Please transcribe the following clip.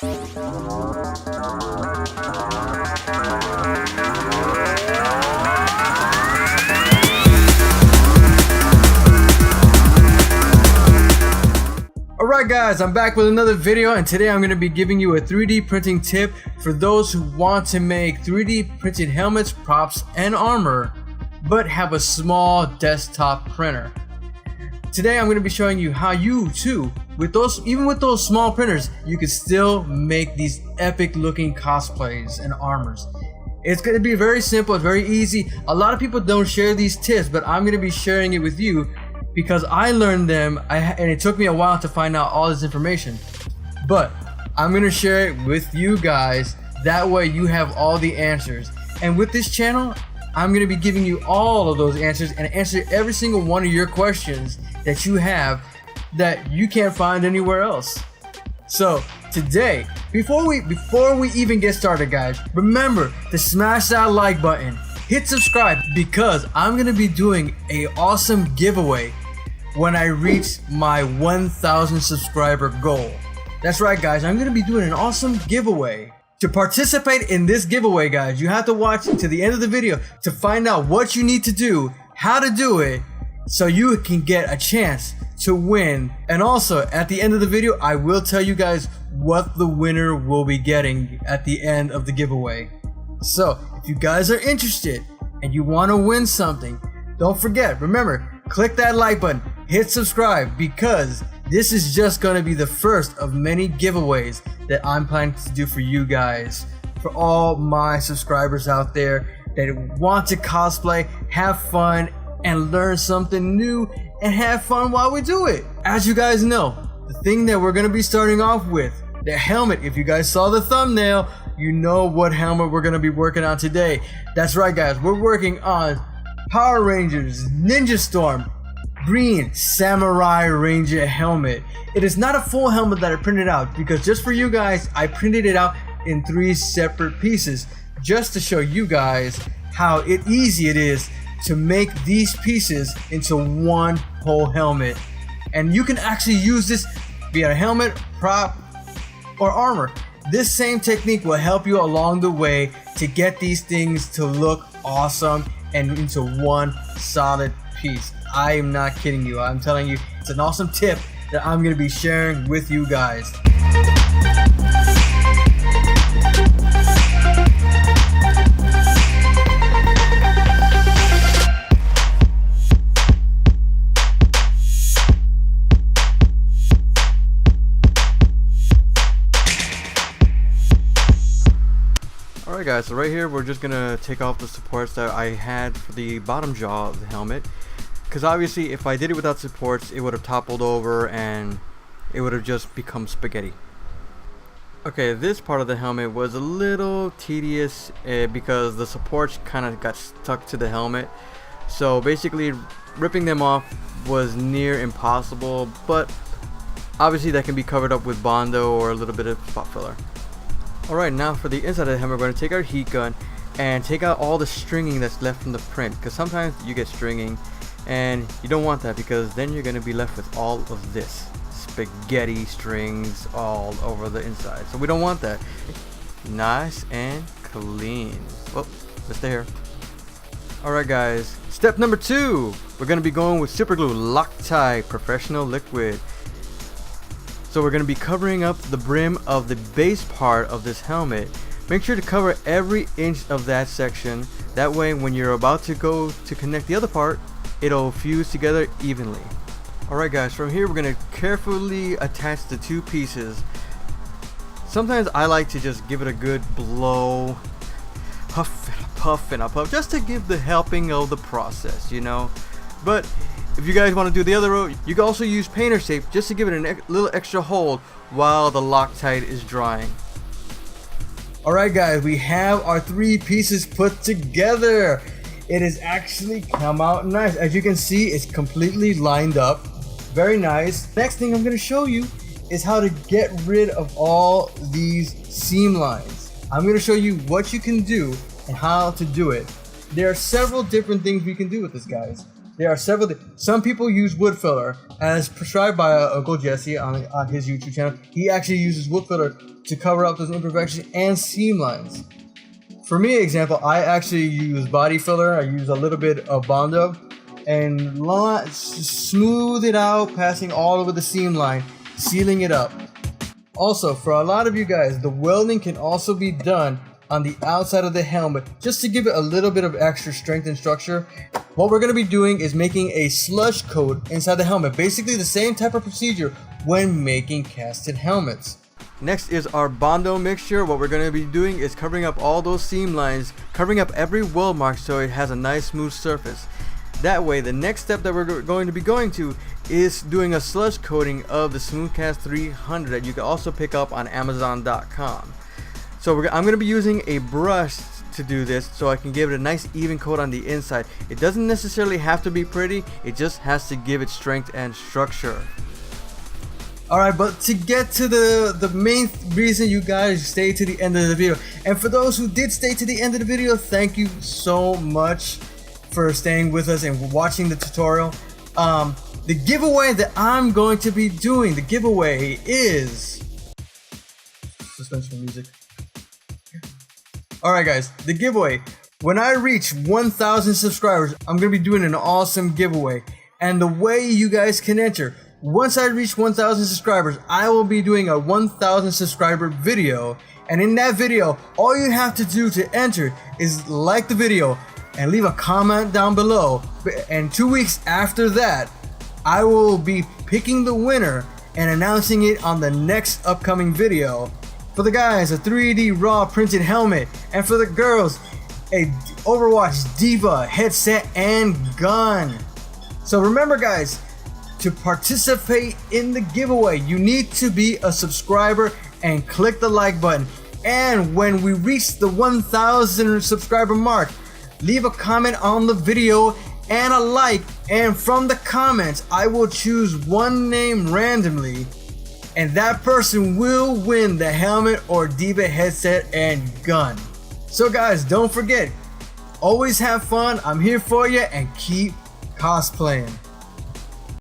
Alright guys, I'm back with another video, and today I'm going to be giving you a 3D printing tip for those who want to make 3D printed helmets, props, and armor, but have a small desktop printer. Today I'm going to be showing you how you too, even with those small printers, you can still make these epic looking cosplays and armors. It's going to be very simple, it's very easy. A lot of people don't share these tips, but I'm going to be sharing it with you because I learned them and it took me a while to find out all this information. But I'm going to share it with you guys, that way you have all the answers. And with this channel, I'm going to be giving you all of those answers and answer every single one of your questions that you have that you can't find anywhere else. So today, before we even get started guys, remember to smash that like button, hit subscribe, because I'm going to be doing an awesome giveaway when I reach my 1,000 subscriber goal. That's right guys, I'm going to be doing an awesome giveaway. To participate in this giveaway guys, you have to watch to the end of the video to find out what you need to do, how to do it, so you can get a chance to win. And also at the end of the video, I will tell you guys what the winner will be getting at the end of the giveaway. So if you guys are interested and you want to win something, don't forget, remember, click that like button, hit subscribe, because this is just going to be the first of many giveaways that I'm planning to do for you guys, for all my subscribers out there that want to cosplay, have fun, and learn something new and have fun while we do it. As you guys know, the thing that we're going to be starting off with, the helmet. If you guys saw the thumbnail, you know what helmet we're going to be working on today. That's right guys, we're working on Power Rangers Ninja Storm Green Samurai Ranger helmet. It is not a full helmet that I printed out, because just for you guys I printed it out in 3 separate pieces just to show you guys how easy it is to make these pieces into one whole helmet. And you can actually use this via a helmet, prop, or armor. This same technique will help you along the way to get these things to look awesome and into one solid piece. I am not kidding you, I'm telling you, it's an awesome tip that I'm going to be sharing with you guys. Alright guys, so right here we're just gonna take off the supports that I had for the bottom jaw of the helmet, because obviously if I did it without supports it would have toppled over and it would have just become spaghetti. Okay, this part of the helmet was a little tedious because the supports kind of got stuck to the helmet, so basically ripping them off was near impossible, but obviously that can be covered up with Bondo or a little bit of spot filler. Alright, now for the inside of the helmet, we're going to take our heat gun and take out all the stringing that's left from the print, because sometimes you get stringing and you don't want that, because then you're going to be left with all of this spaghetti strings all over the inside, so we don't want that. Nice and clean. Well, let's stay here. Alright guys, step number 2, we're going to be going with super glue Loctite Professional Liquid. So we're going to be covering up the brim of the base part of this helmet. Make sure to cover every inch of that section, that way when you're about to go to connect the other part, it'll fuse together evenly. Alright guys, from here we're going to carefully attach the 2 pieces. Sometimes I like to just give it a good blow, puff and a puff and a puff, just to give the helping of the process, you know. But if you guys want to do the other route, you can also use painter's tape just to give it a little extra hold while the Loctite is drying. Alright guys, we have our 3 pieces put together. It has actually come out nice. As you can see, it's completely lined up. Very nice. Next thing I'm going to show you is how to get rid of all these seam lines. I'm going to show you what you can do and how to do it. There are several different things we can do with this, guys. There are several. Some people use wood filler, as prescribed by Uncle Jesse on his YouTube channel. He actually uses wood filler to cover up those imperfections and seam lines. For me, example, I actually use body filler. I use a little bit of Bondo and smooth it out, passing all over the seam line, sealing it up. Also, for a lot of you guys, the welding can also be done on the outside of the helmet just to give it a little bit of extra strength and structure. What we're going to be doing is making a slush coat inside the helmet, basically the same type of procedure when making casted helmets. Next is our Bondo mixture. What we're going to be doing is covering up all those seam lines, covering up every weld mark so it has a nice smooth surface. That way, the next step that we're going to be going to is doing a slush coating of the Smoothcast 300 that you can also pick up on Amazon.com. So I'm going to be using a brush to do this so I can give it a nice even coat on the inside. It doesn't necessarily have to be pretty, it just has to give it strength and structure. Alright, but to get to the main reason you guys stay to the end of the video, and for those who did stay to the end of the video, thank you so much for staying with us and watching the tutorial. The giveaway that I'm going to be doing, the giveaway is suspension music. Alright guys, the giveaway, when I reach 1,000 subscribers, I'm going to be doing an awesome giveaway. And the way you guys can enter, once I reach 1,000 subscribers, I will be doing a 1,000 subscriber video. And in that video, all you have to do to enter is like the video and leave a comment down below. And 2 weeks after that, I will be picking the winner and announcing it on the next upcoming video. For the guys, a 3D raw printed helmet, and for the girls, a Overwatch Diva headset and gun. So remember guys, to participate in the giveaway, you need to be a subscriber and click the like button. And when we reach the 1,000 subscriber mark, leave a comment on the video and a like, and from the comments I will choose one name randomly, and that person will win the helmet or Diva headset and gun. So guys, don't forget, always have fun, I'm here for you, and keep cosplaying.